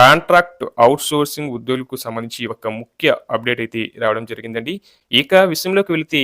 Contract outsourcing ఉద్యోగులకు సంబంధించి ఒక ముఖ్య అప్డేట్ అయితే రావడం జరిగిందండి. ఇక విషయంలోకి వెళితే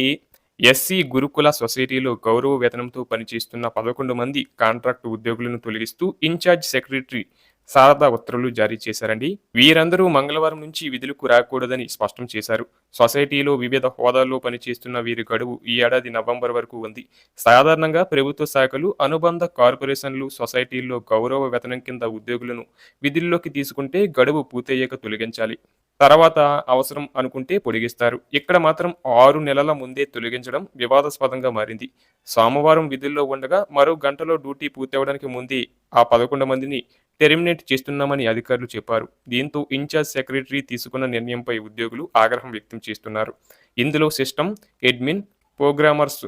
ఎస్సీ గురుకుల సొసైటీలో గౌరవ వేతనంతో పనిచేస్తున్న 11 మంది కాంట్రాక్ట్ ఉద్యోగులను తొలగిస్తూ ఇన్‌చార్జ్ సెక్రటరీ శారదా ఉత్తర్వులు జారీ చేశారండి. వీరందరూ మంగళవారం నుంచి విధులకు రాకూడదని స్పష్టం చేశారు. సొసైటీలో వివిధ హోదాల్లో పనిచేస్తున్న వీరి గడువు ఈ ఏడాది నవంబర్ వరకు ఉంది. సాధారణంగా ప్రభుత్వ శాఖలు, అనుబంధ కార్పొరేషన్లు, సొసైటీల్లో గౌరవ వేతనం కింద ఉద్యోగులను విధుల్లోకి తీసుకుంటే గడువు పూర్తయ్యాక తొలగించాలి. తర్వాత అవసరం అనుకుంటే పొడిగిస్తారు. ఇక్కడ మాత్రం 6 నెలల ముందే తొలగించడం వివాదాస్పదంగా మారింది. సోమవారం విధుల్లో ఉండగా మరో గంటలో డ్యూటీ పూర్తవడానికి ముందే ఆ 11 మందిని టెర్మినేట్ చేస్తున్నామని అధికారులు చెప్పారు. దీంతో ఇన్ఛార్జ్ సెక్రటరీ తీసుకున్న నిర్ణయంపై ఉద్యోగులు ఆగ్రహం వ్యక్తం చేస్తున్నారు. ఇందులో system admin, programmers,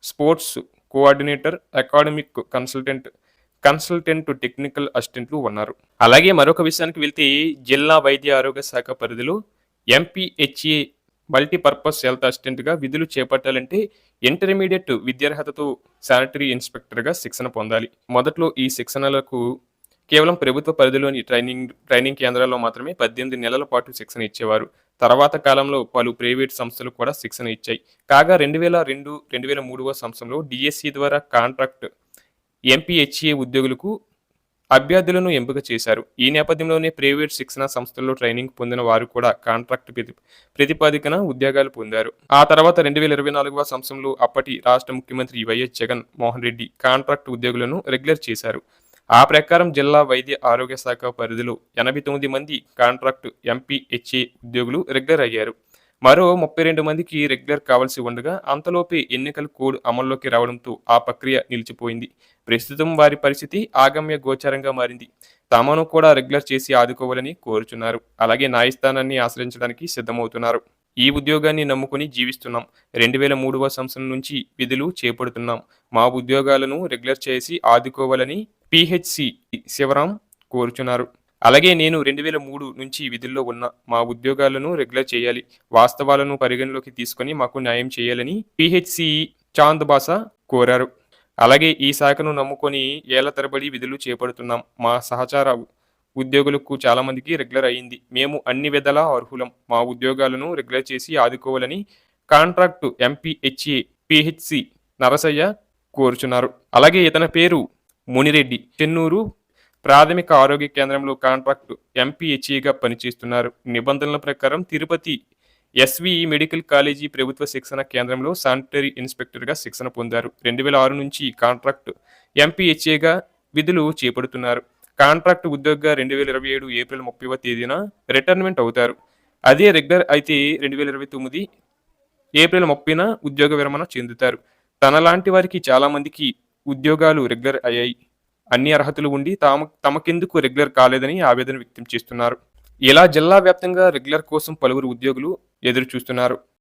sports coordinator, academic consultant, technical అసిస్టెంట్లు ఉన్నారు. అలాగే మరొక విషయానికి వెళ్తే జిల్లా వైద్య ఆరోగ్య శాఖ పరిధిలో ఎంపీహెచ్ఏ మల్టీపర్పస్ హెల్త్ అసిస్టెంట్గా విధులు చేపట్టాలంటే ఇంటర్మీడియట్ విద్యార్హతతో శానిటరీ ఇన్స్పెక్టర్గా శిక్షణ పొందాలి. మొదట్లో ఈ శిక్షణలకు కేవలం ప్రభుత్వ పరిధిలోని ట్రైనింగ్ కేంద్రాల్లో మాత్రమే 18 నెలల పాటు శిక్షణ ఇచ్చేవారు. తర్వాత కాలంలో పలు ప్రైవేట్ సంస్థలు కూడా శిక్షణ ఇచ్చాయి. కాగా 2002, 2003 సంవత్సరంలో డిఎస్సి ద్వారా కాంట్రాక్ట్ ఎంపీహెచ్ఏ ఉద్యోగులకు అభ్యర్థులను ఎంపిక చేశారు. ఈ నేపథ్యంలోనే ప్రైవేట్ శిక్షణ సంస్థల్లో ట్రైనింగ్ పొందిన వారు కూడా కాంట్రాక్ట్ ప్రతిపాదికన ఉద్యోగాలు పొందారు. ఆ తర్వాత 2024 సంవత్సరంలో అప్పటి రాష్ట్ర ముఖ్యమంత్రి వైఎస్ జగన్ మోహన్ రెడ్డి కాంట్రాక్ట్ ఉద్యోగులను రెగ్యులర్ చేశారు. ఆ ప్రకారం జిల్లా వైద్య ఆరోగ్య శాఖ పరిధిలో 89 మంది కాంట్రాక్ట్ ఎంపీహెచ్ఏ ఉద్యోగులు రెగ్యులర్ అయ్యారు. మరో 32 మందికి రెగ్యులర్ కావాల్సి ఉండగా అంతలోపే ఎన్నికల కోడ్ అమల్లోకి రావడంతో ఆ ప్రక్రియ నిలిచిపోయింది. ప్రస్తుతం వారి పరిస్థితి ఆగమ్య గోచరంగా మారింది. తమను కూడా రెగ్యులర్ చేసి ఆదుకోవాలని కోరుచున్నారు. అలాగే న్యాయస్థానాన్ని ఆశ్రయించడానికి సిద్ధమవుతున్నారు. ఈ ఉద్యోగాన్ని నమ్ముకుని జీవిస్తున్నాం. 2003 సంవత్సరం నుంచి విధులు చేపడుతున్నాం. మా ఉద్యోగాలను రెగ్యులర్ చేసి ఆదుకోవాలని పిహెచ్సి శివరాం కోరుచున్నారు. అలాగే నేను 2003 నుంచి విధుల్లో ఉన్న మా ఉద్యోగాలను రెగ్యులర్ చేయాలి. వాస్తవాలను పరిగణలోకి తీసుకొని మాకు న్యాయం చేయాలని పిహెచ్సి చాంద్ బాసా కోరారు. అలాగే ఈ శాఖను నమ్ముకొని ఏళ్ల తరబడి విధులు చేపడుతున్నాం. మా సహచార ఉద్యోగులకు చాలా మందికి రెగ్యులర్ అయ్యింది. మేము అన్ని విధాలా అర్హులం. మా ఉద్యోగాలను రెగ్యులర్ చేసి ఆదుకోవాలని కాంట్రాక్టు ఎంపీహెచ్ఏ పిహెచ్సి నరసయ్య కోరుచున్నారు. అలాగే ఇతని పేరు మునిరెడ్డి. చెన్నూరు ప్రాథమిక ఆరోగ్య కేంద్రంలో కాంట్రాక్టు ఎంపీహెచ్ఏగా పనిచేస్తున్నారు. నిబంధనల ప్రకారం తిరుపతి ఎస్విఈ మెడికల్ కాలేజీ ప్రభుత్వ శిక్షణ కేంద్రంలో శానిటరీ ఇన్స్పెక్టర్గా శిక్షణ పొందారు. 2006 నుంచి కాంట్రాక్టు ఎంపీహెచ్ఏగా విధులు చేపడుతున్నారు. కాంట్రాక్టు ఉద్యోగిగా 2027 ఏప్రిల్ 30వ తేదీన రిటైర్మెంట్ అవుతారు. అదే రెగ్యులర్ అయితే 2029 ఏప్రిల్ 30న ఉద్యోగ విరమణ చెందుతారు. తనలాంటి వారికి చాలా మందికి ఉద్యోగాలు రెగ్యులర్ అయ్యాయి. అన్ని అర్హతలు ఉండి తమకెందుకు రెగ్యులర్ కాలేదని ఆవేదన వ్యక్తం చేస్తున్నారు. ఇలా జిల్లా వ్యాప్తంగా రెగ్యులర్ కోసం పలువురు ఉద్యోగులు ఎదురు చూస్తున్నారు.